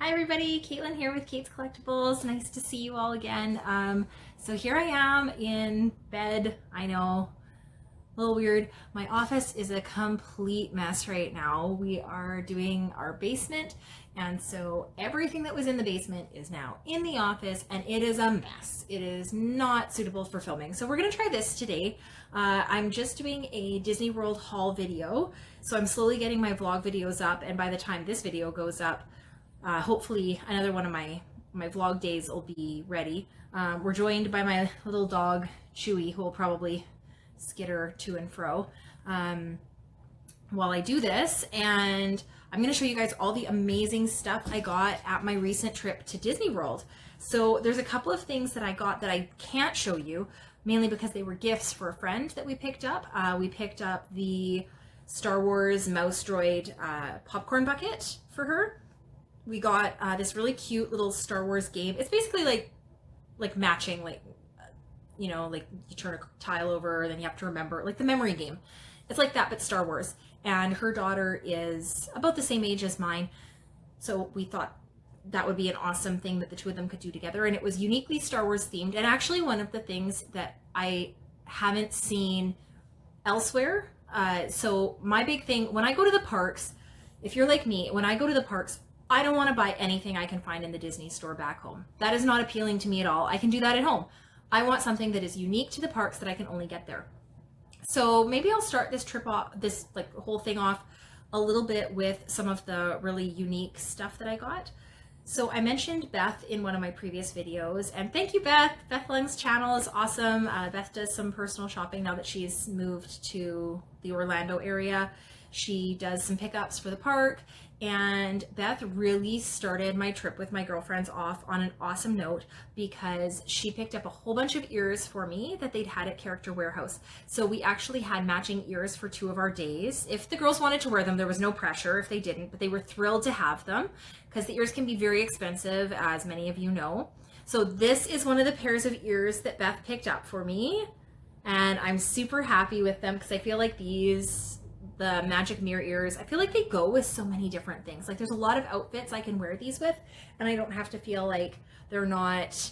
Hi everybody, Caitlin here with Kate's Collectibles. Nice to see you all again. So here I am in bed. I know, a little weird. My office is a complete mess right now. We are doing our basement, and so everything that was in the basement is now in the office, and it is a mess. It is not suitable for filming. So we're gonna try this today. I'm just doing a Disney World haul video, so I'm slowly getting my vlog videos up, and by the time this video goes up, hopefully another one of my vlog days will be ready. We're joined by my little dog Chewy, who will probably skitter to and fro while I do this, and I'm going to show you guys all the amazing stuff I got at my recent trip to Disney World. So there's a couple of things that I got that I can't show you, mainly because they were gifts for a friend that we picked up. We picked up the Star Wars Mouse Droid popcorn bucket for her. We got this really cute little Star Wars game. It's basically like matching, like, you know, like you turn a tile over, then you have to remember, like the memory game. It's like that, but Star Wars. And her daughter is about the same age as mine. So we thought that would be an awesome thing that the two of them could do together. And it was uniquely Star Wars themed. And actually one of the things that I haven't seen elsewhere. So my big thing, when I go to the parks, if you're like me, when I go to the parks, I don't want to buy anything I can find in the Disney store back home. That is not appealing to me at all. I can do that at home. I want something that is unique to the parks that I can only get there. So maybe I'll start this trip off, this like whole thing off a little bit with some of the really unique stuff that I got. So I mentioned Beth in one of my previous videos, and thank you, Beth. Beth Lung's channel is awesome. Beth does some personal shopping now that she's moved to the Orlando area. She does some pickups for the park, and Beth really started my trip with my girlfriends off on an awesome note because she picked up a whole bunch of ears for me that they'd had at Character Warehouse. So we actually had matching ears for 2 of our days. If the girls wanted to wear them, there was no pressure if they didn't, but they were thrilled to have them because the ears can be very expensive, as many of you know. So this is one of the pairs of ears that Beth picked up for me, and I'm super happy with them because I feel like these, the magic mirror ears, I feel like they go with so many different things. Like there's a lot of outfits I can wear these with, and I don't have to feel like they're not,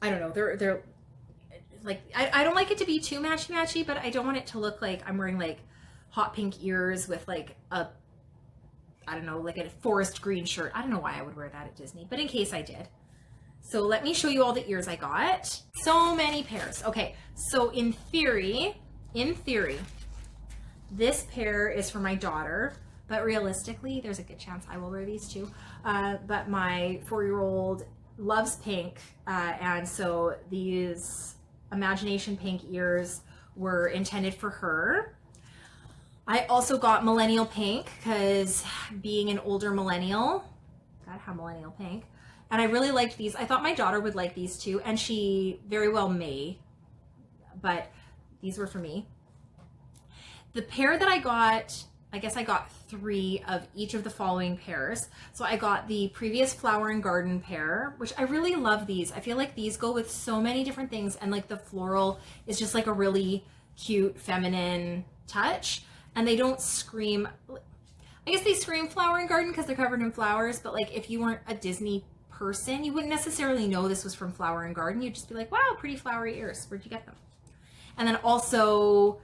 I don't know, they're like, I don't like it to be too matchy-matchy, but I don't want it to look like I'm wearing like hot pink ears with like a, I don't know, like a forest green shirt. I don't know why I would wear that at Disney, but in case I did. So let me show you all the ears I got. So many pairs. Okay, so in theory, this pair is for my daughter, but realistically, there's a good chance I will wear these too. But my 4-year-old loves pink, and so these Imagination Pink ears were intended for her. I also got Millennial Pink because being an older millennial, gotta have Millennial Pink. And I really liked these. I thought my daughter would like these too, and she very well may, but these were for me. The pair that I got, I guess I got 3 of each of the following pairs. So I got the previous Flower and Garden pair, which I really love these. I feel like these go with so many different things, and like the floral is just like a really cute feminine touch, and they don't scream, I guess they scream Flower and Garden because they're covered in flowers, but like if you weren't a Disney person, you wouldn't necessarily know this was from Flower and Garden. You'd just be like, wow, pretty flowery ears. Where'd you get them? And then also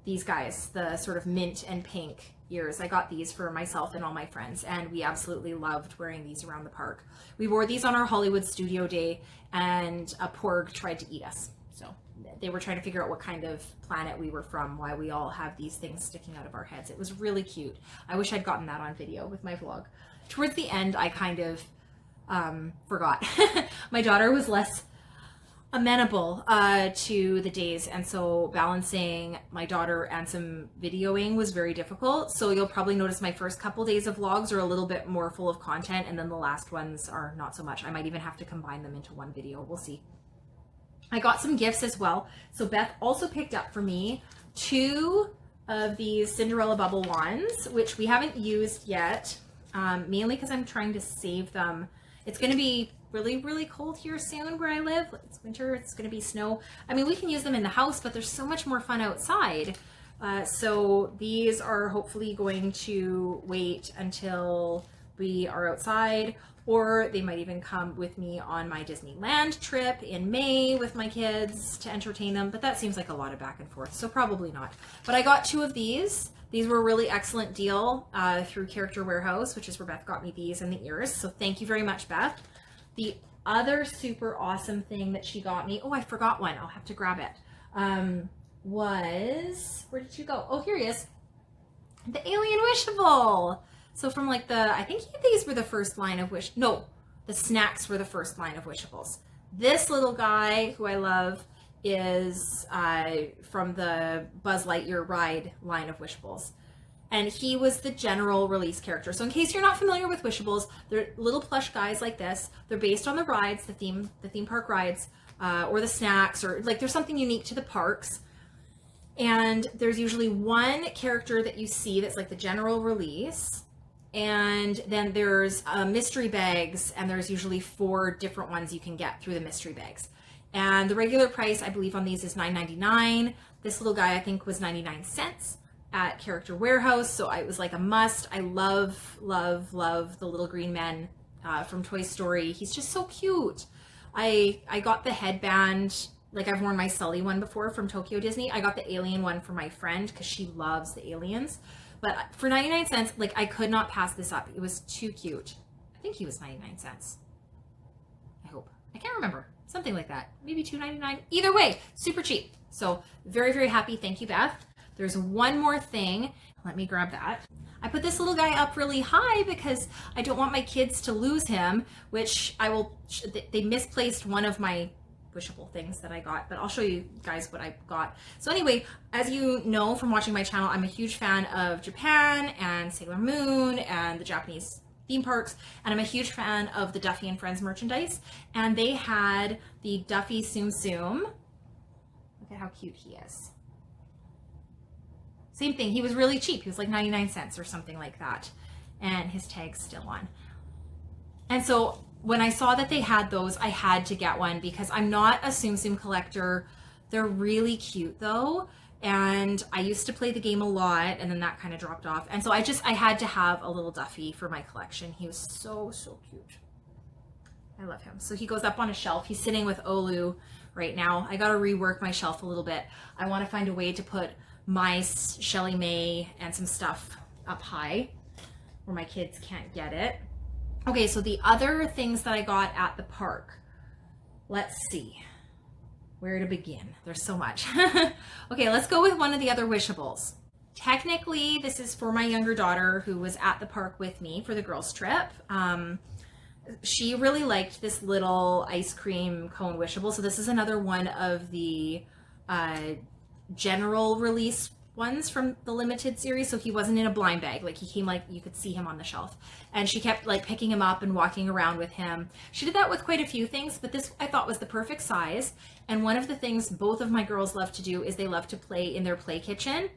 these guys, the sort of mint and pink ears. I got these for myself and all my friends, and we absolutely loved wearing these around the park. We wore these on our Hollywood studio day, and a porg tried to eat us. So they were trying to figure out what kind of planet we were from, why we all have these things sticking out of our heads. It was really cute. I wish I'd gotten that on video with my vlog. Towards the end, I kind of forgot. My daughter was less amenable to the days, and so balancing my daughter and some videoing was very difficult. So you'll probably notice my first couple days of vlogs are a little bit more full of content, and then the last ones are not so much. I might even have to combine them into one video. We'll see. I got some gifts as well. So Beth also picked up for me 2 of these Cinderella bubble wands, which we haven't used yet, mainly because I'm trying to save them. It's going to be really, really cold here soon where I live. It's winter, it's going to be snow. I mean, we can use them in the house, but there's so much more fun outside. So these are hopefully going to wait until we are outside, or they might even come with me on my Disneyland trip in May with my kids to entertain them, but that seems like a lot of back and forth, so probably not. But I got 2 of these. These were a really excellent deal through Character Warehouse, which is where Beth got me these and the ears, so thank you very much, Beth. The other super awesome thing that she got me, oh, I forgot one, I'll have to grab it, was, where did you go? Oh, here he is. The Alien Wishable. So from like I think these were the first line of the snacks were the first line of Wishables. This little guy, who I love, is from the Buzz Lightyear ride line of Wishables. And he was the general release character. So in case you're not familiar with Wishables, they're little plush guys like this. They're based on the rides, the theme park rides, or the snacks, or like there's something unique to the parks. And there's usually one character that you see that's like the general release. And then there's mystery bags, and there's usually 4 different ones you can get through the mystery bags. And the regular price, I believe, on these is $9.99. This little guy, I think, was 99 cents at Character Warehouse, so it was like a must. I love, love, love the little green man from Toy Story. He's just so cute. I got the headband, like I've worn my Sully one before from Tokyo Disney. I got the alien one for my friend because she loves the aliens. But for 99 cents, like I could not pass this up. It was too cute. I think he was 99 cents. I hope. I can't remember. Something like that. Maybe $2.99. Either way, super cheap. So very, very happy. Thank you, Beth. There's one more thing. Let me grab that. I put this little guy up really high because I don't want my kids to lose him, which they misplaced one of my Wishable things that I got, but I'll show you guys what I got. So anyway, as you know from watching my channel, I'm a huge fan of Japan and Sailor Moon and the Japanese theme parks, and I'm a huge fan of the Duffy and Friends merchandise, and they had the Duffy Tsum Tsum. Look at how cute he is. Same thing, he was really cheap. He was like 99 cents or something like that, and his tag's still on. And so when I saw that they had those, I had to get one because I'm not a Tsum Tsum collector. They're really cute though. And I used to play the game a lot, and then that kind of dropped off. And so I had to have a little Duffy for my collection. He was so, so cute. I love him. So he goes up on a shelf. He's sitting with Olu right now. I got to rework my shelf a little bit. I want to find a way to put mice, Shelly May, and some stuff up high where my kids can't get it. Okay, so the other things that I got at the park, let's see where to begin. There's so much. Okay, let's go with one of the other Wishables. Technically, this is for my younger daughter who was at the park with me for the girls' trip. She really liked this little ice cream cone Wishable. So this is another one of the general release ones from the limited series. So he wasn't in a blind bag, like he came, like you could see him on the shelf, and she kept like picking him up and walking around with him. She did that with quite a few things, but this I thought was the perfect size. And one of the things both of my girls love to do is they love to play in their play kitchen.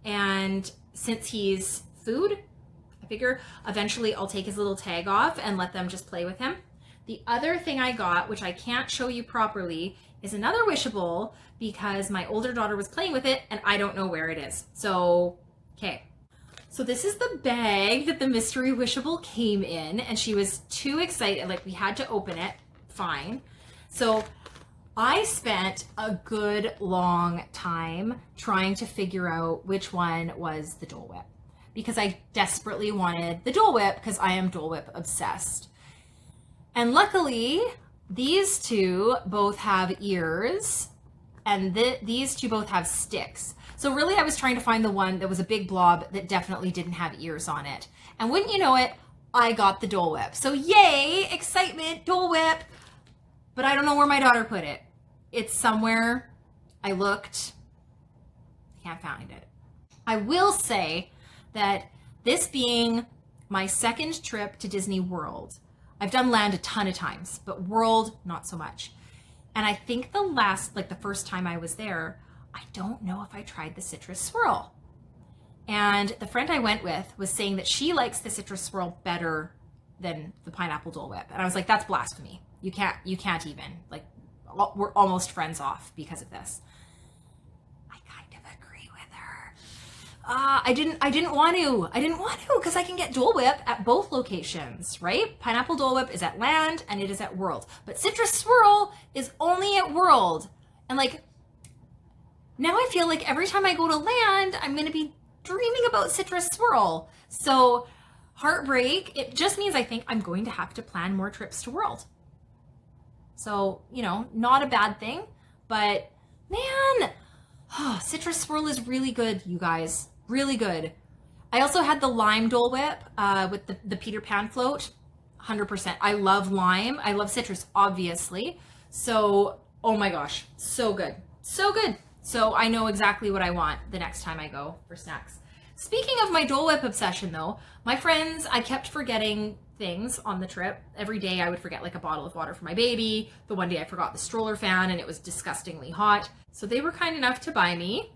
And since he's food, I figure eventually I'll take his little tag off and let them just play with him. The other thing I got, which I can't show you properly, is another Wishable because my older daughter was playing with it and I don't know where it is. So, okay. So this is the bag that the mystery Wishable came in, and she was too excited. Like, we had to open it. Fine. So I spent a good long time trying to figure out which one was the Dole Whip because I desperately wanted the Dole Whip because I am Dole Whip obsessed. And luckily, these two both have ears, and these two both have sticks. So really, I was trying to find the one that was a big blob that definitely didn't have ears on it. And wouldn't you know it, I got the Dole Whip. So yay, excitement, Dole Whip. But I don't know where my daughter put it. It's somewhere. I looked, can't find it. I will say that this being my second trip to Disney World, I've done Land a ton of times, but World, not so much. And I think the first time I was there, I don't know if I tried the citrus swirl. And the friend I went with was saying that she likes the citrus swirl better than the pineapple Dole Whip. And I was like, that's blasphemy. You can't even, like, we're almost friends off because of this. I kind of agree with her. I didn't want to because I can get Dole Whip at both locations, right? Pineapple Dole Whip is at Land and it is at World, but Citrus Swirl is only at World. And like, now I feel like every time I go to Land, I'm going to be dreaming about Citrus Swirl. So heartbreak, it just means I think I'm going to have to plan more trips to World. So, you know, not a bad thing, but man, Citrus Swirl is really good, you guys. Really good. I also had the lime Dole Whip with the Peter Pan float. 100%. I love lime. I love citrus, obviously. So, oh my gosh, so good. So good. So I know exactly what I want the next time I go for snacks. Speaking of my Dole Whip obsession though, my friends, I kept forgetting things on the trip. Every day I would forget like a bottle of water for my baby. The one day I forgot the stroller fan and it was disgustingly hot. So they were kind enough to buy me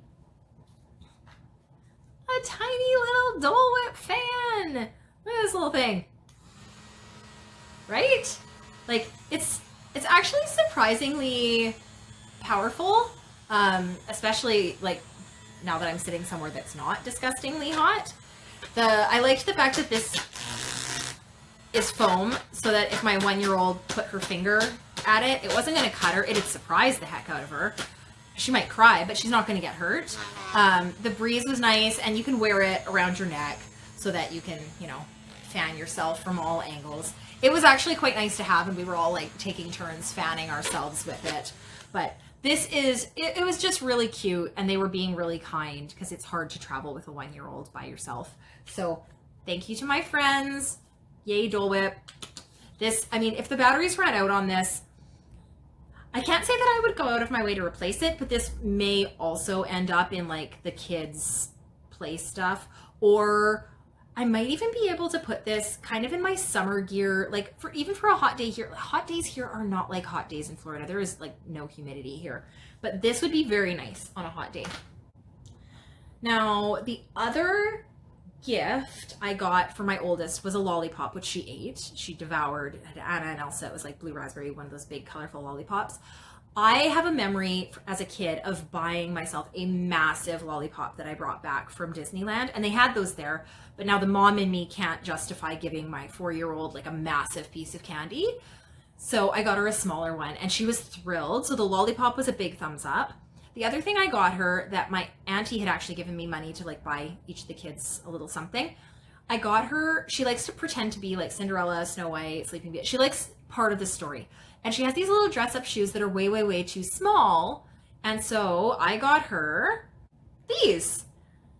a tiny little Dole Whip fan. Look at this little thing. Right? Like it's actually surprisingly powerful, especially like now that I'm sitting somewhere that's not disgustingly hot. I liked the fact that this is foam so that if my 1-year-old put her finger at it, it wasn't going to cut her. It'd surprise the heck out of her. She might cry, but she's not going to get hurt. The breeze was nice, and you can wear it around your neck so that you can, you know, fan yourself from all angles. It was actually quite nice to have, and we were all like taking turns fanning ourselves with it. But this is, it was just really cute, and they were being really kind because it's hard to travel with a 1-year-old by yourself. So thank you to my friends. Yay, Dole Whip. This, I mean, if the batteries ran out on this, I can't say that I would go out of my way to replace it, but this may also end up in like the kids' play stuff, or I might even be able to put this kind of in my summer gear, like even for a hot day here. Hot days here are not like hot days in Florida. There is like no humidity here, but this would be very nice on a hot day. Now, the other gift I got for my oldest was a lollipop, which she ate. She devoured. Anna and Elsa, it was like blue raspberry, one of those big colorful lollipops. I have a memory as a kid of buying myself a massive lollipop that I brought back from Disneyland, and they had those there, but now the mom in me can't justify giving my 4-year-old like a massive piece of candy. So I got her a smaller one, and she was thrilled. So the lollipop was a big thumbs up. The other thing I got her that my auntie had actually given me money to like buy each of the kids a little something. I got her, she likes to pretend to be like Cinderella, Snow White, Sleeping Beauty. She likes part of the story. And she has these little dress up shoes that are way, way, way too small. And so I got her these.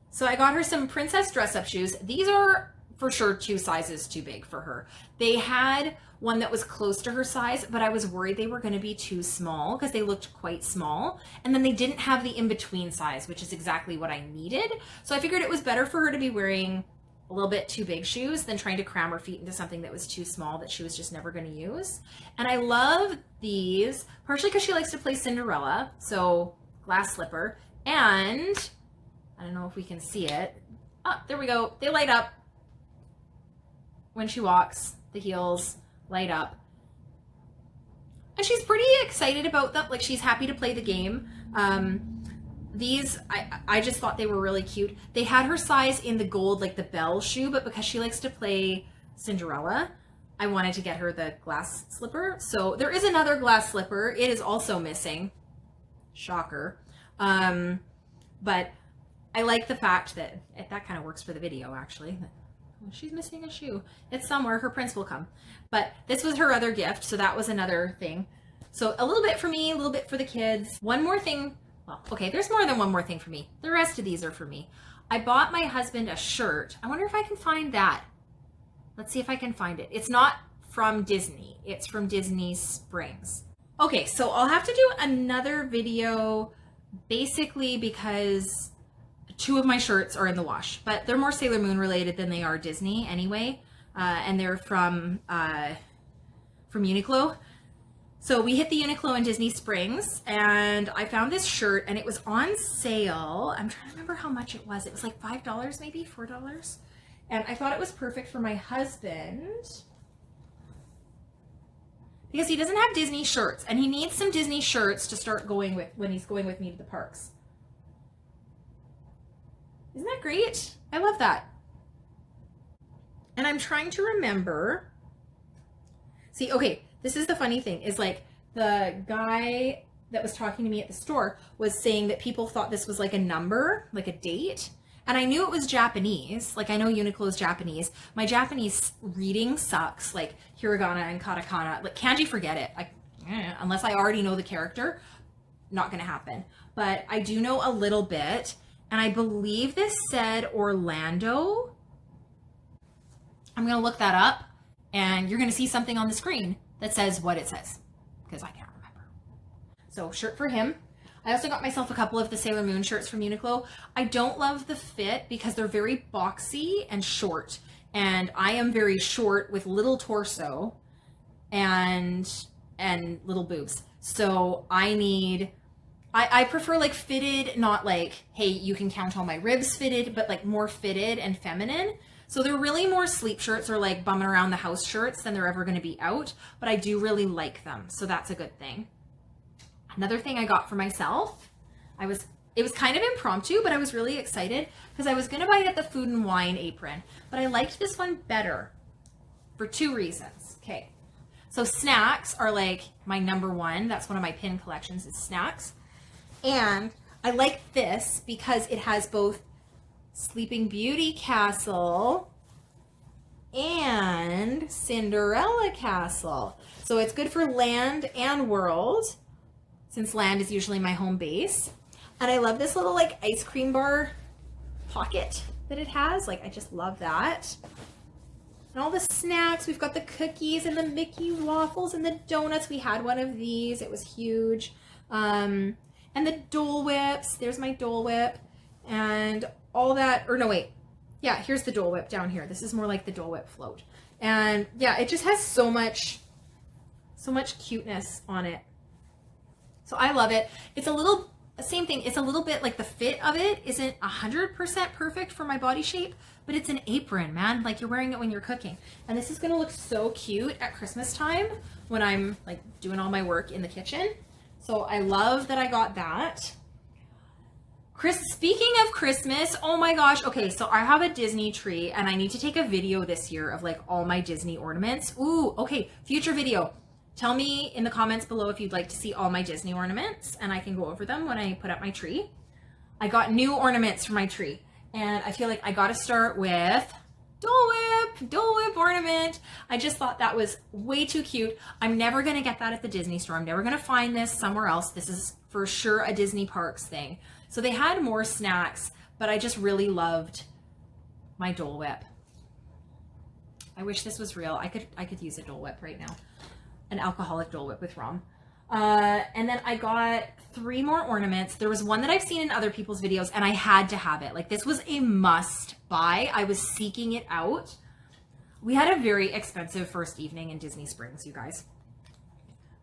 So I got her some princess dress up shoes. These are for sure 2 sizes too big for her. They had one that was close to her size, but I was worried they were going to be too small because they looked quite small. And then they didn't have the in-between size, which is exactly what I needed. So I figured it was better for her to be wearing a little bit too big shoes than trying to cram her feet into something that was too small that she was just never going to use. And I love these, partially because she likes to play Cinderella, so glass slipper. And I don't know if we can see it. Oh, there we go. They light up when she walks. The heels light up. And she's pretty excited about them. Like, she's happy to play the game. These, I just thought they were really cute. They had her size in the gold, like the bell shoe, but because she likes to play Cinderella, I wanted to get her the glass slipper. So there is another glass slipper. It is also missing. Shocker. But I like the fact that that kind of works for the video, actually. She's missing a shoe. It's somewhere. Her prince will come. But this was her other gift, so that was another thing. So a little bit for me, a little bit for the kids. One more thing. Well, okay, there's more than one more thing for me. The rest of these are for me. I bought my husband a shirt. I wonder if I can find that. Let's see if I can find it. It's not from Disney. It's from Disney Springs. Okay, so I'll have to do another video basically because 2 of my shirts are in the wash, but they're more Sailor Moon related than they are Disney anyway. And they're from Uniqlo. So we hit the Uniqlo in Disney Springs, and I found this shirt, and it was on sale. I'm trying to remember how much it was. It was like $5, maybe $4. And I thought it was perfect for my husband because he doesn't have Disney shirts, and he needs some Disney shirts to start going with when he's going with me to the parks. Isn't that great? I love that. And I'm trying to remember. See, okay, this is the funny thing is like the guy that was talking to me at the store was saying that people thought this was like a number, like a date. And I knew it was Japanese. Like I know Uniqlo is Japanese. My Japanese reading sucks. Like hiragana and katakana. Like kanji, forget it. Unless I already know the character, not gonna happen. But I do know a little bit. And I believe this said Orlando. I'm gonna look that up and you're gonna see something on the screen that says what it says, because I can't remember. So shirt for him. I also got myself a couple of the Sailor Moon shirts from Uniqlo. I don't love the fit because they're very boxy and short. And I am very short with little torso and little boobs. So I prefer like fitted, not like, hey, you can count all my ribs fitted, but like more fitted and feminine. So they're really more sleep shirts or like bumming around the house shirts than they're ever going to be out, but I do really like them. So that's a good thing. Another thing I got for myself, it was kind of impromptu, but I was really excited because I was going to buy it at the Food and Wine apron, but I liked this one better for two reasons. Okay. So snacks are like my number one. That's one of my pin collections is snacks. And I like this because it has both Sleeping Beauty Castle and Cinderella Castle. So it's good for land and world, since land is usually my home base. And I love this little like ice cream bar pocket that it has. Like I just love that. And all the snacks, we've got the cookies and the Mickey waffles and the donuts. We had one of these, it was huge. And the Dole Whips, there's my Dole Whip. And all that, or no, wait. Yeah, here's the Dole Whip down here. This is more like the Dole Whip float. And yeah, it just has so much cuteness on it. So I love it. It's a little, same thing. It's a little bit like the fit of it isn't 100% perfect for my body shape, but it's an apron, man. Like you're wearing it when you're cooking. And this is going to look so cute at Christmas time when I'm like doing all my work in the kitchen. So I love that I got that. Speaking of Christmas, oh my gosh. Okay, so I have a Disney tree and I need to take a video this year of like all my Disney ornaments. Ooh, okay, future video. Tell me in the comments below if you'd like to see all my Disney ornaments and I can go over them when I put up my tree. I got new ornaments for my tree and I feel like I got to start with Dole Whip ornament. I just thought that was way too cute. I'm never going to get that at the Disney store. I'm never going to find this somewhere else. This is for sure a Disney Parks thing. So they had more snacks, but I just really loved my Dole Whip. I wish this was real. I could use a Dole Whip right now. An alcoholic Dole Whip with rum. And then I got 3 more ornaments. There was one that I've seen in other people's videos and I had to have it. Like this was a must buy. I was seeking it out. We had a very expensive first evening in Disney Springs, you guys.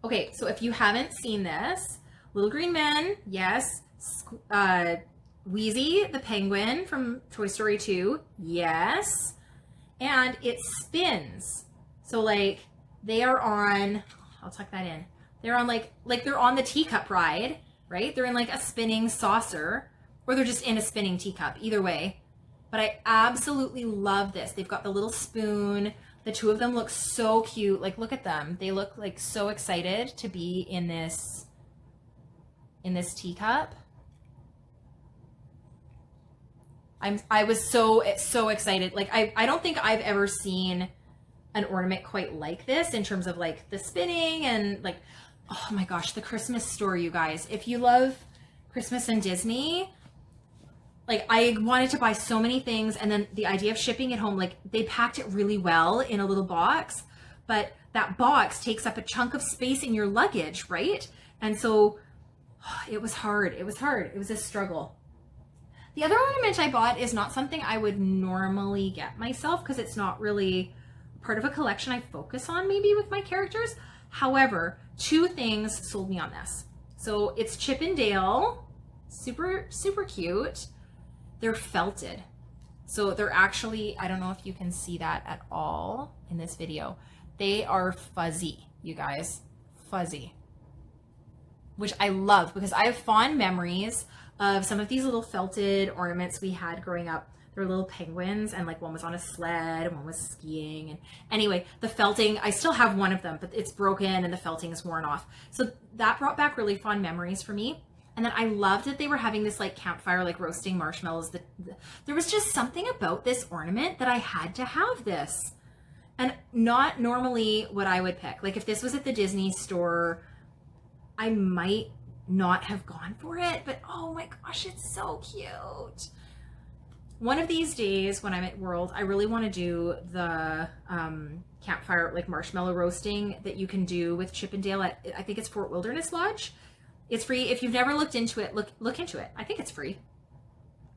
Okay, so if you haven't seen this, Little Green Men, yes. Wheezy the penguin from Toy Story 2, yes. And it spins. So like they are on, I'll tuck that in. They're on like they're on the teacup ride, right? They're in like a spinning saucer or they're just in a spinning teacup, either way. But I absolutely love this. They've got the little spoon. The two of them look so cute. Like look at them. They look like so excited to be in this teacup. I was so excited. Like I don't think I've ever seen an ornament quite like this in terms of like the spinning and like, oh my gosh, the Christmas store, you guys. If you love Christmas and Disney, like I wanted to buy so many things and then the idea of shipping it home, like they packed it really well in a little box, but that box takes up a chunk of space in your luggage, right? And so it was hard. It was hard. It was a struggle. The other ornament I bought is not something I would normally get myself because it's not really part of a collection I focus on maybe with my characters. However, 2 things sold me on this. So it's Chip and Dale, super, super cute. They're felted. So they're actually, I don't know if you can see that at all in this video. They are fuzzy, you guys, fuzzy. which I love because I have fond memories of some of these little felted ornaments we had growing up. There were little penguins, and like one was on a sled and one was skiing. And anyway, the felting, I still have one of them, but it's broken and the felting is worn off. So that brought back really fond memories for me. And then I loved that they were having this like campfire, like roasting marshmallows. There was just something about this ornament that I had to have this. And not normally what I would pick. Like if this was at the Disney store, I might not have gone for it, but oh my gosh, it's so cute. One of these days when I'm at World, I really want to do the campfire, like marshmallow roasting that you can do with Chip and Dale at, I think it's Fort Wilderness Lodge. It's free. If you've never looked into it, look into it. I think it's free.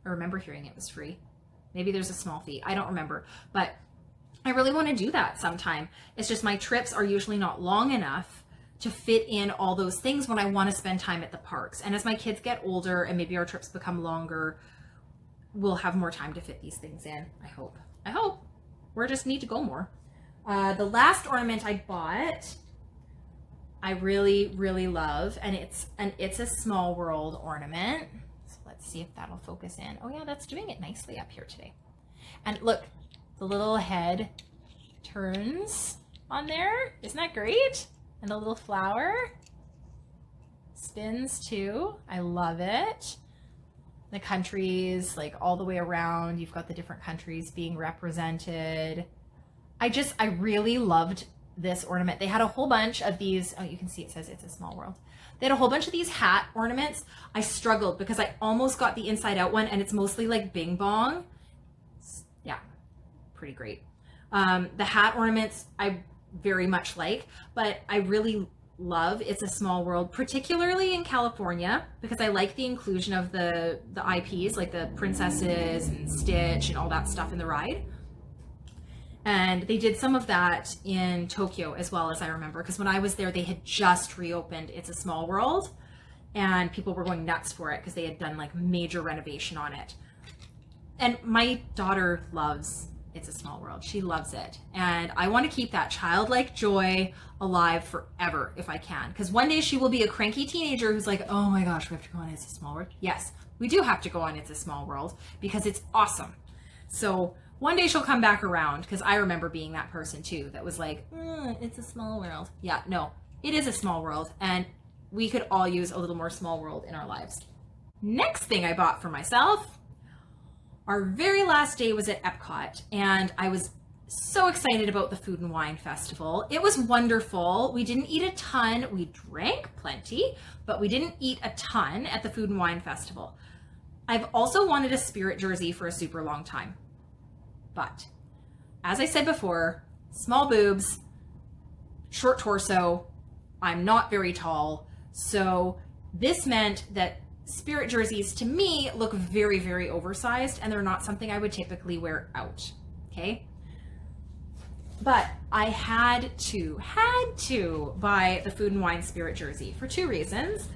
I remember hearing it was free. Maybe there's a small fee. I don't remember, but I really want to do that sometime. It's just my trips are usually not long enough to fit in all those things when I want to spend time at the parks. And as my kids get older and maybe our trips become longer, we'll have more time to fit these things in. I hope. We just need to go more. The last ornament I bought, I really, really love, and it's a Small World ornament. So let's see if that'll focus in. Oh yeah, that's doing it nicely up here today. And look, the little head turns on there. Isn't that great? And the little flower spins too. I love it. The countries, like all the way around, you've got the different countries being represented. I really loved this ornament. They had a whole bunch of these. Oh, you can see it says It's a Small World. They had a whole bunch of these hat ornaments. I struggled because I almost got the inside out one, and it's mostly like bing bong. Yeah, pretty great. The hat ornaments I very much like, but I really love It's a Small World, particularly in California, because I like the inclusion of the IPs, like the princesses and Stitch and all that stuff in the ride. And they did some of that in Tokyo as well, as I remember, because when I was there, they had just reopened It's a Small World, and people were going nuts for it because they had done like major renovation on it. And my daughter loves It's a Small World. She loves it. And I want to keep that childlike joy alive forever if I can. Because one day she will be a cranky teenager who's like, oh my gosh, we have to go on It's a Small World. Yes, we do have to go on It's a Small World because it's awesome. So one day she'll come back around, because I remember being that person too that was like, it's a small world. Yeah, no, it is a small world, and we could all use a little more small world in our lives. Next thing I bought for myself, our very last day was at Epcot, and I was so excited about the Food and Wine Festival. It was wonderful. We didn't eat a ton. We drank plenty, but we didn't eat a ton at the Food and Wine Festival. I've also wanted a Spirit jersey for a super long time. But as I said before, small boobs, short torso, I'm not very tall. So this meant that Spirit jerseys to me look very, very oversized, and they're not something I would typically wear out, okay? But I had to buy the Food and Wine Spirit jersey for two reasons.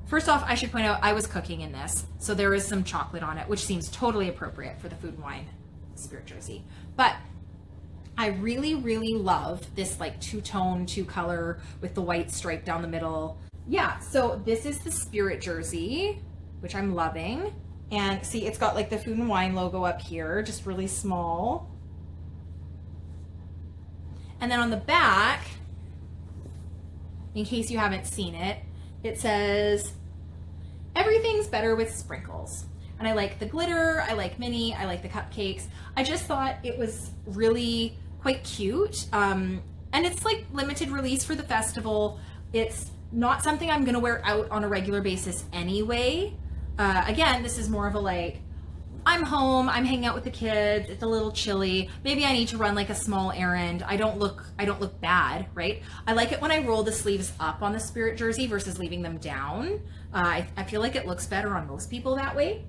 First off, I should point out I was cooking in this, so there is some chocolate on it, which seems totally appropriate for the Food and Wine Spirit jersey. But I really, really love this like two-tone, two-color with the white stripe down the middle. Yeah, so this is the Spirit jersey, which I'm loving. And see, it's got like the Food and Wine logo up here, just really small. And then on the back, in case you haven't seen it, it says, everything's better with sprinkles. And I like the glitter, I like Minnie, I like the cupcakes. I just thought it was really quite cute. And it's like limited release for the festival. It's not something I'm gonna wear out on a regular basis anyway. Again, this is more of a like, I'm home, I'm hanging out with the kids, it's a little chilly, maybe I need to run like a small errand. I don't look bad, right? I like it when I roll the sleeves up on the Spirit jersey versus leaving them down. I feel like it looks better on most people that way.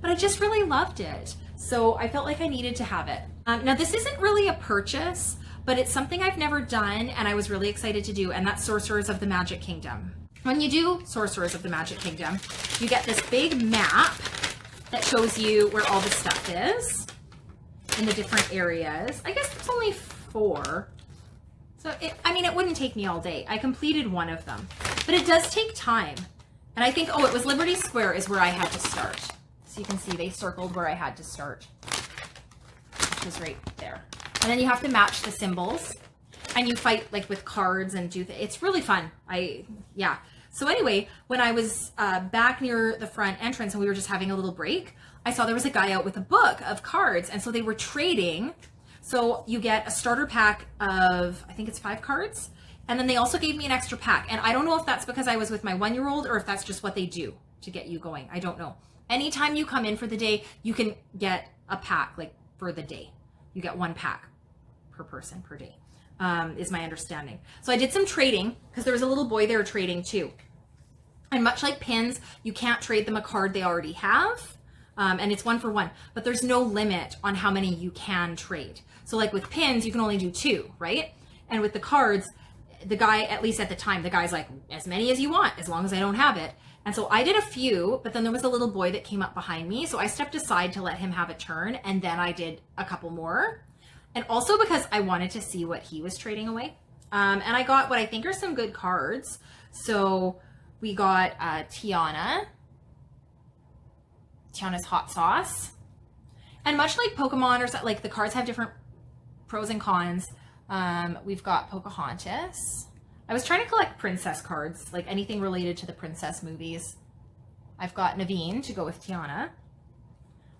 But I just really loved it. So I felt like I needed to have it. Now this isn't really a purchase, but it's something I've never done and I was really excited to do, and that's Sorcerers of the Magic Kingdom. When you do Sorcerers of the Magic Kingdom, you get this big map that shows you where all the stuff is in the different areas. I guess there's only 4. So, I mean, it wouldn't take me all day. I completed one of them, but it does take time. And I think, oh, it was Liberty Square is where I had to start. So you can see they circled where I had to start, which is right there. And then you have to match the symbols, and you fight like with cards and do it's really fun. Yeah. So anyway, when I was back near the front entrance and we were just having a little break, I saw there was a guy out with a book of cards, and so they were trading. So you get a starter pack of, I think it's 5 cards. And then they also gave me an extra pack. And I don't know if that's because I was with my 1-year-old or if that's just what they do to get you going. I don't know. Anytime you come in for the day, you can get a pack like for the day. You get 1 pack per person per day, is my understanding. So I did some trading because there was a little boy there trading too. And much like pins, you can't trade them a card they already have. And it's 1 for 1, but there's no limit on how many you can trade. So like with pins, you can only do 2, right? And with the cards, the guy, at least at the time, the guy's like, as many as you want, as long as I don't have it. And so I did a few, but then there was a little boy that came up behind me. So I stepped aside to let him have a turn. And then I did a couple more. And also because I wanted to see what he was trading away. And I got what I think are some good cards. So we got Tiana's Hot Sauce. And much like Pokemon, or like the cards have different pros and cons. We've got Pocahontas. I was trying to collect princess cards, like anything related to the princess movies. I've got Naveen to go with Tiana.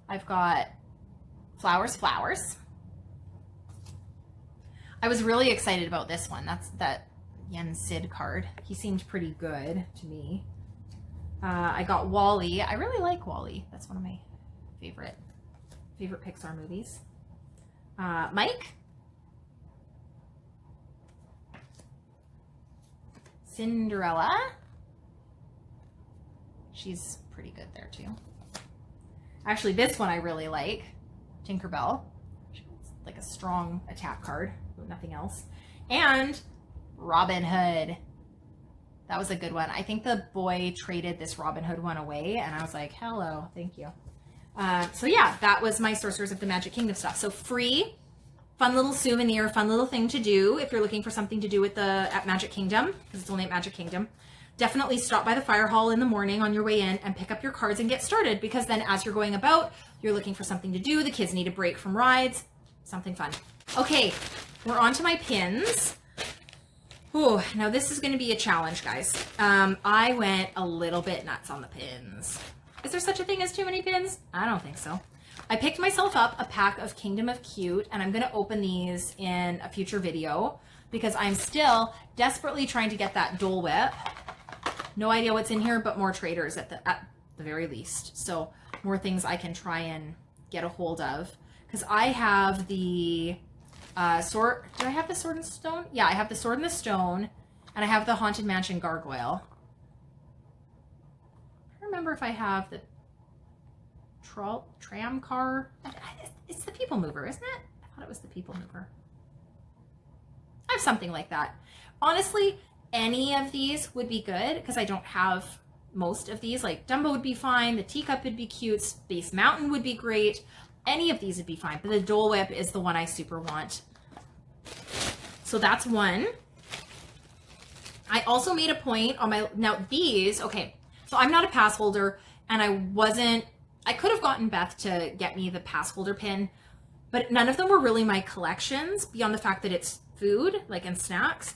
I've got Flowers. I was really excited about this one. That's that Yen Sid card. He seemed pretty good to me. I got Wall-E. I really like Wall-E. That's one of my favorite Pixar movies. Mike. Cinderella. She's pretty good there too. Actually, this one I really like. Tinkerbell. She's like a strong attack card, but nothing else. And Robin Hood. That was a good one. I think the boy traded this Robin Hood one away, and I was like, hello, thank you. So yeah, that was my Sorcerers of the Magic Kingdom stuff. So free, fun little souvenir, fun little thing to do if you're looking for something to do at Magic Kingdom, because it's only at Magic Kingdom. Definitely stop by the fire hall in the morning on your way in and pick up your cards and get started, because then as you're going about, you're looking for something to do. The kids need a break from rides, something fun. Okay, we're on to my pins. Ooh, now this is going to be a challenge, guys. I went a little bit nuts on the pins. Is there such a thing as too many pins? I don't think so. I picked myself up a pack of Kingdom of Cute, and I'm going to open these in a future video because I'm still desperately trying to get that Dole Whip. No idea what's in here, but more traders at the very least. So more things I can try and get a hold of, because I have the sword. Do I have the Sword and Stone? Yeah, I have the Sword and the Stone, and I have the Haunted Mansion Gargoyle. I don't remember if I have the tram car. It's the People Mover, isn't it? I thought it was the People Mover. I have something like that. Honestly, any of these would be good because I don't have most of these. Like Dumbo would be fine. The Teacup would be cute. Space Mountain would be great. Any of these would be fine. But the Dole Whip is the one I super want. So that's one. I also made a point on my, now these, okay, so I'm not a pass holder, and I could have gotten Beth to get me the pass holder pin, but none of them were really my collections beyond the fact that it's food, like, and snacks.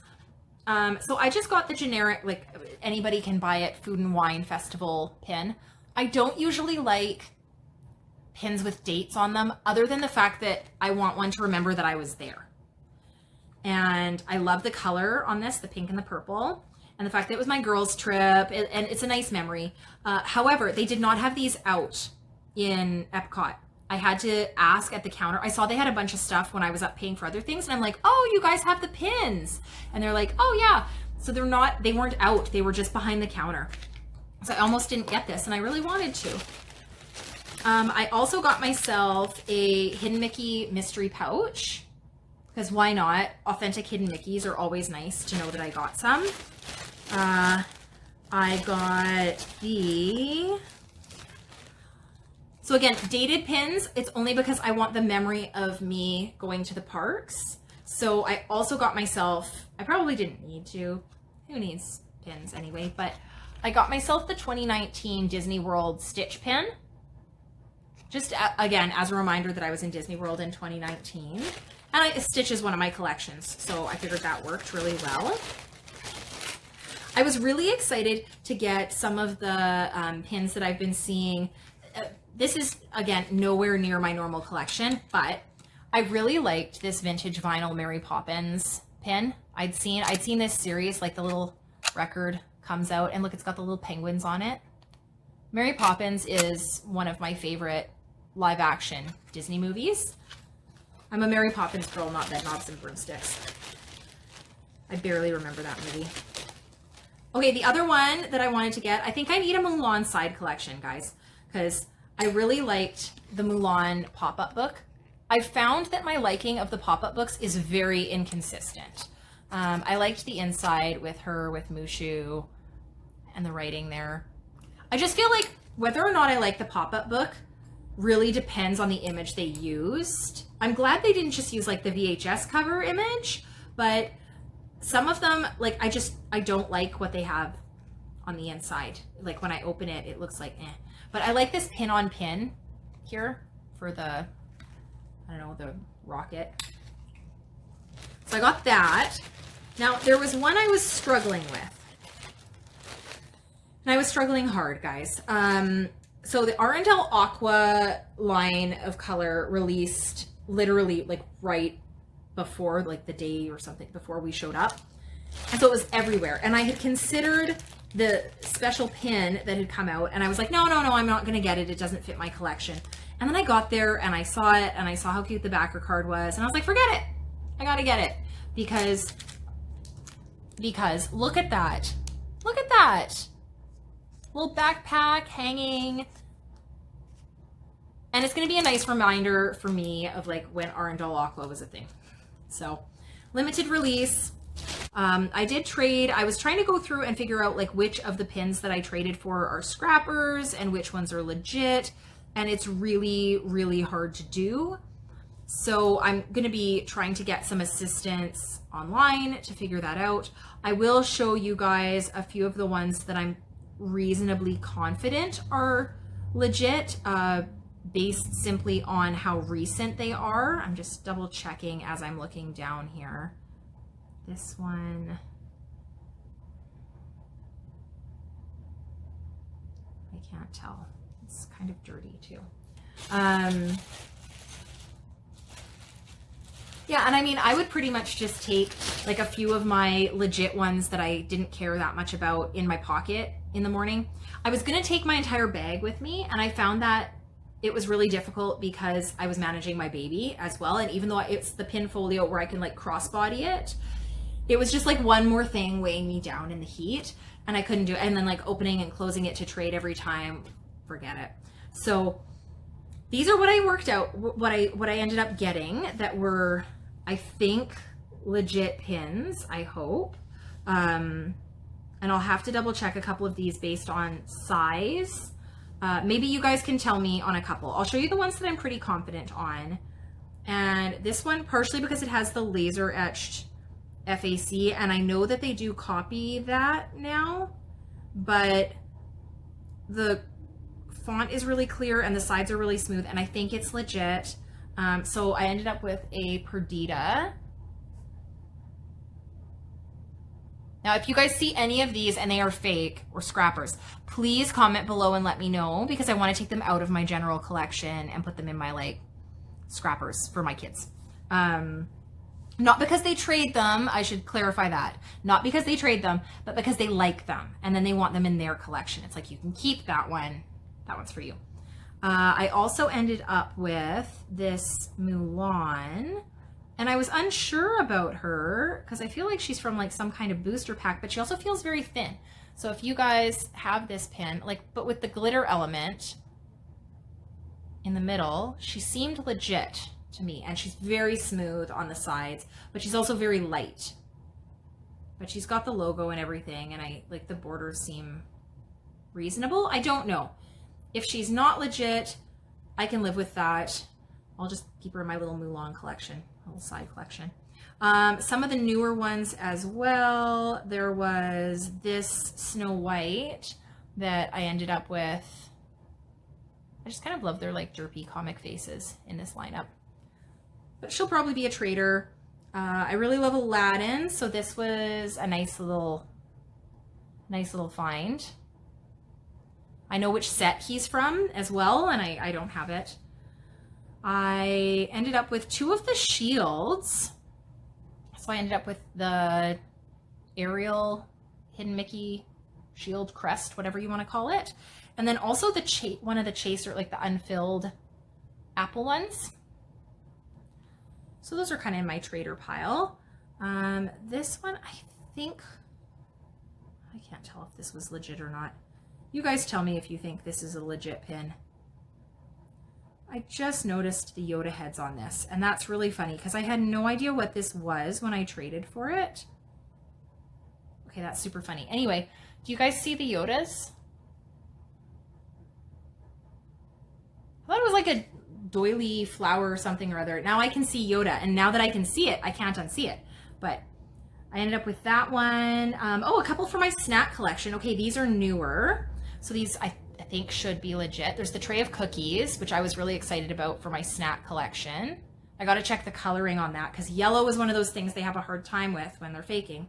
So I just got the generic, like, anybody can buy it, Food and Wine Festival pin. I don't usually like pins with dates on them, other than the fact that I want one to remember that I was there. And I love the color on this, the pink and the purple, and the fact that it was my girls' trip, and it's a nice memory. However, they did not have these out in Epcot. I had to ask at the counter. I saw they had a bunch of stuff when I was up paying for other things, and I'm like, oh, you guys have the pins. And they're like, oh yeah. So they weren't out. They were just behind the counter. So I almost didn't get this, and I really wanted to. I also got myself a Hidden Mickey mystery pouch, because why not? Authentic Hidden Mickeys are always nice to know that I got some. I got so again, dated pins, it's only because I want the memory of me going to the parks. So I also got myself, I probably didn't need to, who needs pins anyway, but I got myself the 2019 Disney World Stitch pin. Just again, as a reminder that I was in Disney World in 2019. And Stitch is one of my collections, so I figured that worked really well. I was really excited to get some of the pins that I've been seeing. This is, again, nowhere near my normal collection, but I really liked this vintage vinyl Mary Poppins pin. I'd seen this series, like the little record comes out, and look, it's got the little penguins on it. Mary Poppins is one of my favorite live action Disney movies. I'm a Mary Poppins girl, not Bedknobs and Broomsticks. I barely remember that movie. Okay, the other one that I wanted to get, I think I need a Mulan side collection, guys, because I really liked the Mulan pop-up book. I found that my liking of the pop-up books is very inconsistent. I liked the inside with her, with Mushu, and the writing there. I just feel like whether or not I like the pop-up book really depends on the image they used. I'm glad they didn't just use like the VHS cover image, but some of them, like I don't like what they have on the inside. Like when I open it, it looks like eh. But I like this pin on pin here for the, I don't know, the rocket. So I got that. Now there was one I was struggling with. And I was struggling hard, guys. So the Arendelle Aqua line of color released literally like right before, like the day or something before we showed up. And so it was everywhere. And I had considered the special pin that had come out, and I was like, no, I'm not gonna get it. It doesn't fit my collection. And then I got there and I saw it and I saw how cute the backer card was, and I was like, forget it. I gotta get it because look at that. Look at that. Little backpack hanging. And it's going to be a nice reminder for me of like when Arendelle Aqua was a thing. So limited release. I did trade. I was trying to go through and figure out like which of the pins that I traded for are scrappers and which ones are legit. And it's really, really hard to do. So I'm going to be trying to get some assistance online to figure that out. I will show you guys a few of the ones that I'm reasonably confident are legit, based simply on how recent they are. I'm just double checking as I'm looking down here. This one, I can't tell. It's kind of dirty too. Yeah, and I mean, I would pretty much just take like a few of my legit ones that I didn't care that much about in my pocket in the morning. I was gonna take my entire bag with me, and I found that it was really difficult because I was managing my baby as well. And even though it's the pin folio where I can like crossbody it, it was just like one more thing weighing me down in the heat, and I couldn't do it. And then like opening and closing it to trade every time, forget it. So these are what I worked out, what I ended up getting that were, I think, legit pins, I hope. And I'll have to double check a couple of these based on size. Maybe you guys can tell me on a couple. I'll show you the ones that I'm pretty confident on. And this one, partially because it has the laser etched FAC, and I know that they do copy that now, but the font is really clear and the sides are really smooth, and I think it's legit. So I ended up with a Perdita. Now, if you guys see any of these and they are fake or scrappers, please comment below and let me know, because I want to take them out of my general collection and put them in my like scrappers for my kids. Not because they trade them, I should clarify that. Not because they trade them, but because they like them and then they want them in their collection. It's like, you can keep that one. That one's for you. I also ended up with this Mulan, and I was unsure about her because I feel like she's from like some kind of booster pack, but she also feels very thin. So if you guys have this pin, like, but with the glitter element in the middle, she seemed legit to me, and she's very smooth on the sides, but she's also very light. But she's got the logo and everything, and I like the borders seem reasonable. I don't know. If she's not legit, I can live with that. I'll just keep her in my little Mulan collection, little side collection. Some of the newer ones as well. There was this Snow White that I ended up with. I just kind of love their like derpy comic faces in this lineup. But she'll probably be a trader. I really love Aladdin, so this was a nice little find. I know which set he's from as well, and I don't have it. I ended up with two of the shields. So I ended up with the Ariel Hidden Mickey shield crest, whatever you want to call it. And then also the one of the chaser, like the unfilled apple ones. So those are kind of in my trader pile. This one, I think, I can't tell if this was legit or not. You guys tell me if you think this is a legit pin. I just noticed the Yoda heads on this, and that's really funny because I had no idea what this was when I traded for it. Okay, that's super funny. Anyway, do you guys see the Yodas? I thought it was like a doily flower or something or other. Now I can see Yoda, and now that I can see it, I can't unsee it. But I ended up with that one. Oh, a couple for my snack collection. Okay, these are newer. So these I think should be legit. There's the tray of cookies, which I was really excited about for my snack collection. I got to check the coloring on that because yellow is one of those things they have a hard time with when they're faking.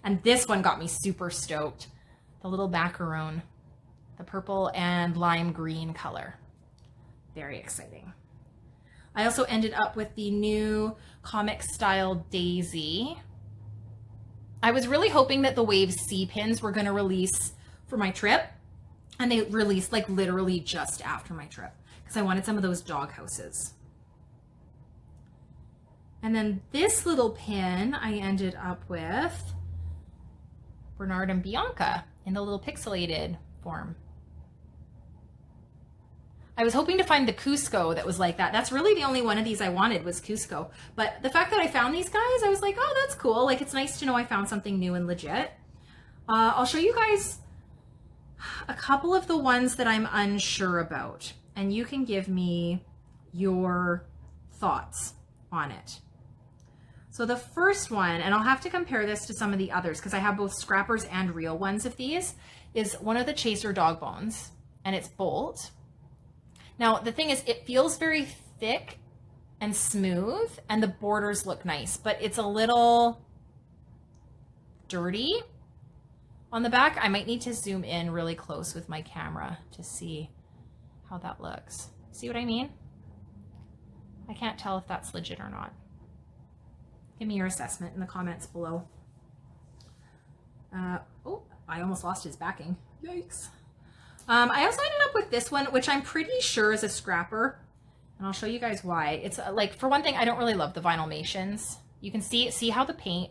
And this one got me super stoked. The little macaron, the purple and lime green color. Very exciting. I also ended up with the new comic style Daisy. I was really hoping that the Wave C pins were going to release for my trip. And they released like literally just after my trip because I wanted some of those dog houses. And then this little pin I ended up with Bernard and Bianca in the little pixelated form. I was hoping to find the Cusco that was like that. That's really the only one of these I wanted was Cusco. But the fact that I found these guys, I was like, oh, that's cool. Like, it's nice to know I found something new and legit. I'll show you guys a couple of the ones that I'm unsure about, and you can give me your thoughts on it. So the first one, and I'll have to compare this to some of the others because I have both scrappers and real ones of these, is one of the Chaser dog bones, and it's Bolt. Now, the thing is, it feels very thick and smooth, and the borders look nice, but it's a little dirty on the back. I might need to zoom in really close with my camera to see how that looks. See what I mean? I can't tell if that's legit or not. Give me your assessment in the comments below. Oh, I almost lost his backing. Yikes. I also ended up with this one, which I'm pretty sure is a scrapper, and I'll show you guys why. It's like, for one thing, I don't really love the Vinylmations. You can see how the paint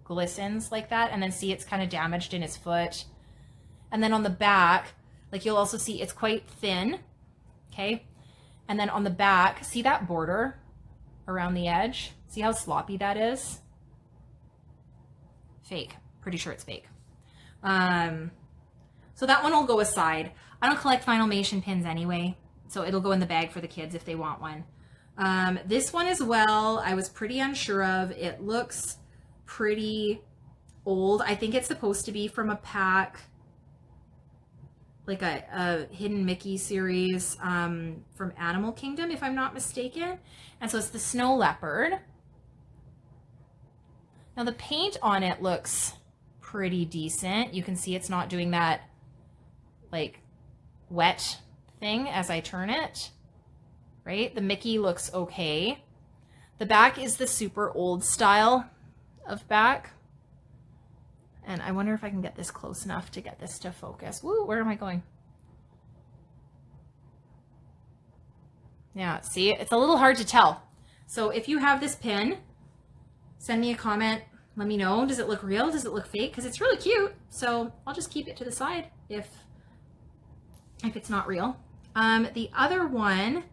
glistens like that, and then see it's kind of damaged in his foot. And then on the back, like you'll also see it's quite thin, okay? And then on the back, see that border around the edge? See how sloppy that is? Fake. Pretty sure it's fake. So that one will go aside. I don't collect Vinylmation pins anyway, so it'll go in the bag for the kids if they want one. This one as well, I was pretty unsure of. It looks pretty old. I think it's supposed to be from a pack, like a Hidden Mickey series from Animal Kingdom, if I'm not mistaken. And so it's the Snow Leopard. Now the paint on it looks pretty decent. You can see it's not doing that like wet thing as I turn it, right? The Mickey looks okay. The back is the super old style of back. And I wonder if I can get this close enough to get this to focus. Woo, where am I going? Yeah, see, it's a little hard to tell. So if you have this pin, send me a comment. Let me know. Does it look real? Does it look fake? Because it's really cute. So I'll just keep it to the side if it's not real. The other one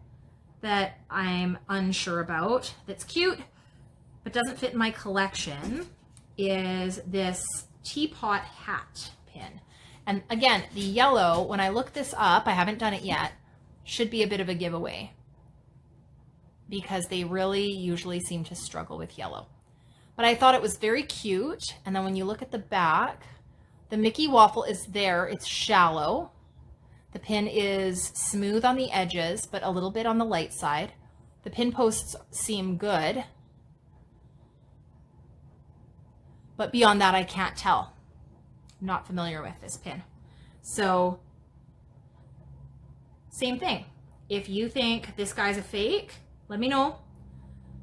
that I'm unsure about that's cute but doesn't fit in my collection is this teapot hat pin. And again, the yellow, when I look this up, I haven't done it yet, should be a bit of a giveaway because they really usually seem to struggle with yellow. but I thought it was very cute. And then when you look at the back, the Mickey waffle is there. It's shallow. The pin is smooth on the edges, but a little bit on the light side. The pin posts seem good, but beyond that, I can't tell. I'm not familiar with this pin. So, same thing. If you think this guy's a fake, let me know.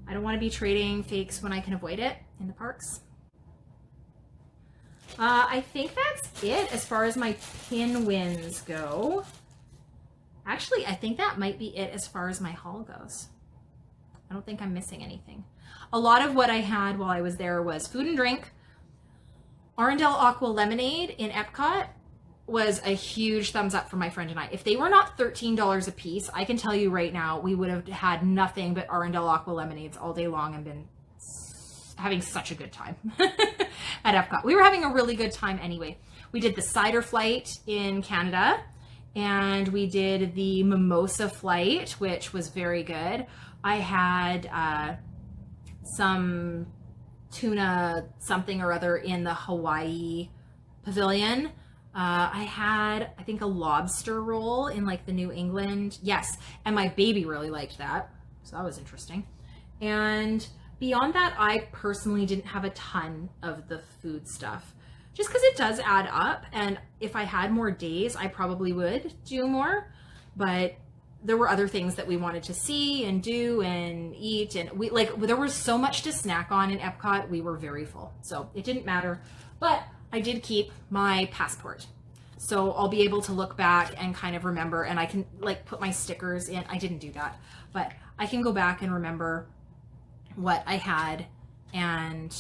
I don't want to be trading fakes when I can avoid it in the parks. I think that's it as far as my pin wins go. Actually, I think that might be it as far as my haul goes. I don't think I'm missing anything. A lot of what I had while I was there was food and drink. Arendelle Aqua Lemonade in Epcot was a huge thumbs up for my friend and I. If they were not $13 a piece, I can tell you right now, we would have had nothing but Arendelle Aqua Lemonades all day long and been having such a good time at Epcot. We were having a really good time anyway. We did the cider flight in Canada, and we did the mimosa flight, which was very good. I had some tuna something or other in the Hawaii pavilion. I had, I think, a lobster roll in like the New England. Yes, and my baby really liked that, so that was interesting. And beyond that, I personally didn't have a ton of the food stuff, just because it does add up. And if I had more days, I probably would do more. But there were other things that we wanted to see and do and eat. And there was so much to snack on in Epcot. We were very full. So it didn't matter. But I did keep my passport. So I'll be able to look back and kind of remember. And I can like put my stickers in. I didn't do that. But I can go back and remember what I had and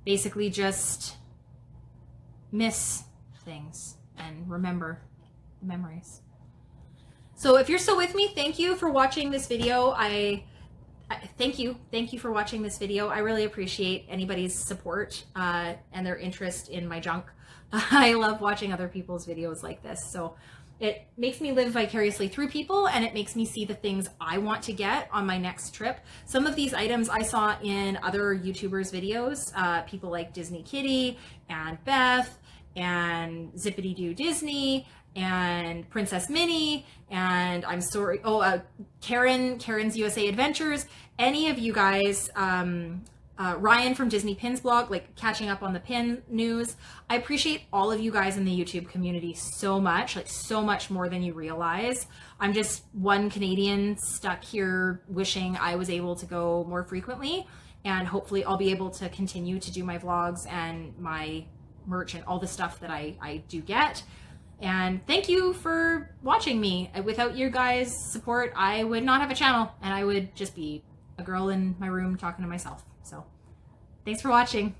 basically just miss things and remember the memories. So if you're still with me, thank you for watching this video. Thank you for watching this video. I really appreciate anybody's support and their interest in my junk. I love watching other people's videos like this. So it makes me live vicariously through people, and it makes me see the things I want to get on my next trip. Some of these items I saw in other YouTubers' videos, people like Disney Kitty and Beth and Zippity Doo Disney and Princess Minnie and Karen's USA Adventures. Any of you guys, Ryan from Disney Pins blog, like catching up on the pin news. I appreciate all of you guys in the YouTube community so much, like so much more than you realize. I'm just one Canadian stuck here wishing I was able to go more frequently, and hopefully I'll be able to continue to do my vlogs and my merch and all the stuff that I do get. And thank you for watching me. Without your guys' support, I would not have a channel, and I would just be a girl in my room talking to myself. So thanks for watching.